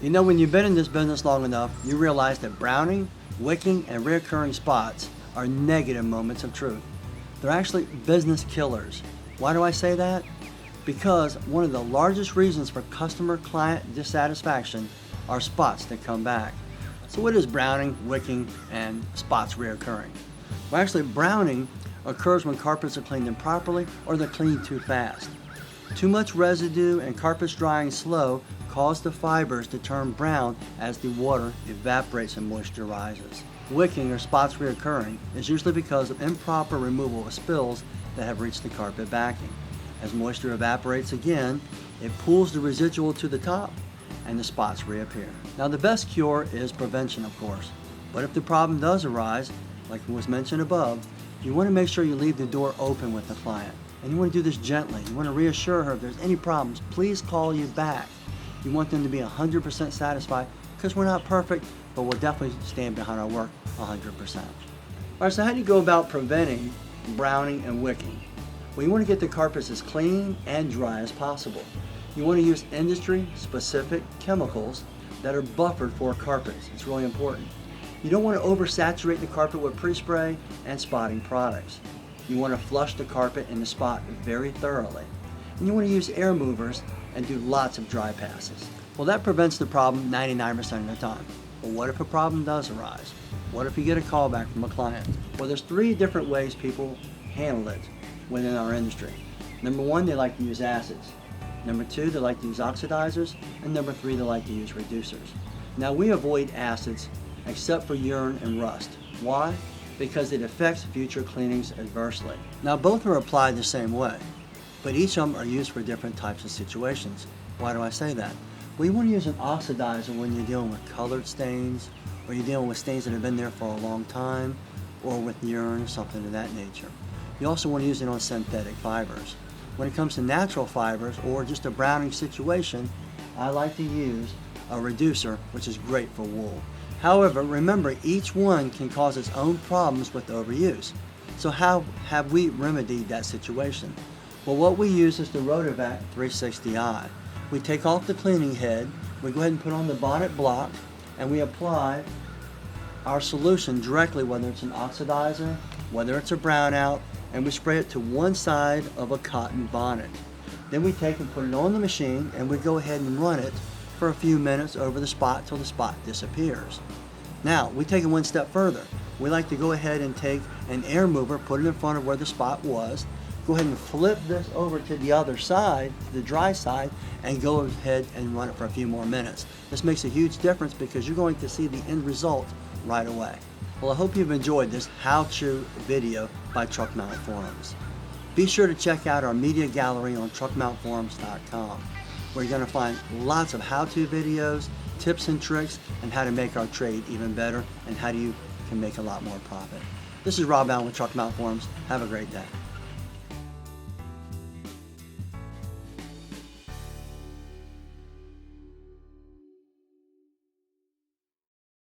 You know, when you've been in this business long enough, you realize that browning, wicking, and reoccurring spots are negative moments of truth. They're actually business killers. Why do I say that? Because one of the largest reasons for customer-client dissatisfaction are spots that come back. So what is browning, wicking, and spots reoccurring? Well, actually, browning occurs when carpets are cleaned improperly or they're cleaned too fast. Too much residue and carpets drying slow cause the fibers to turn brown as the water evaporates and moisture rises. Wicking or spots reoccurring is usually because of improper removal of spills that have reached the carpet backing. As moisture evaporates again, it pulls the residual to the top and the spots reappear. Now, the best cure is prevention, of course, but if the problem does arise, like was mentioned above, you want to make sure you leave the door open with the client. And you want to do this gently. You want to reassure her if there's any problems, please call you back. You want them to be 100% satisfied, because we're not perfect, but we'll definitely stand behind our work 100%. All right, so how do you go about preventing browning and wicking? Well, you want to get the carpets as clean and dry as possible. You want to use industry-specific chemicals that are buffered for carpets. It's really important. You don't want to oversaturate the carpet with pre-spray and spotting products. You want to flush the carpet and the spot very thoroughly. And you want to use air movers and do lots of dry passes. Well, that prevents the problem 99% of the time. But what if a problem does arise? What if you get a call back from a client? Well, there's 3 different ways people handle it within our industry. Number 1, they like to use acids. Number 2, they like to use oxidizers. And number 3, they like to use reducers. Now, we avoid acids except for urine and rust. Why? Because it affects future cleanings adversely. Now, both are applied the same way, but each of them are used for different types of situations. Why do I say that? Well, you want to use an oxidizer when you're dealing with colored stains, or you're dealing with stains that have been there for a long time, or with urine or something of that nature. You also want to use it on synthetic fibers. When it comes to natural fibers or just a browning situation, I like to use a reducer, which is great for wool. However, remember, each one can cause its own problems with overuse. So how have we remedied that situation? Well, what we use is the Rotovac 360i. We take off the cleaning head, we go ahead and put on the bonnet block, and we apply our solution directly, whether it's an oxidizer, whether it's a brownout, and we spray it to one side of a cotton bonnet. Then we take and put it on the machine, and we go ahead and run it for a few minutes over the spot till the spot disappears. Now, we take it one step further. We like to go ahead and take an air mover, put it in front of where the spot was, go ahead and flip this over to the other side, the dry side, and go ahead and run it for a few more minutes. This makes a huge difference because you're going to see the end result right away. Well, I hope you've enjoyed this how-to video by Truck Mount Forums. Be sure to check out our media gallery on truckmountforums.com, where you're going to find lots of how-to videos, tips and tricks, and how to make our trade even better, and how you can make a lot more profit. This is Rob Allen with Truck Mount Forums. Have a great day.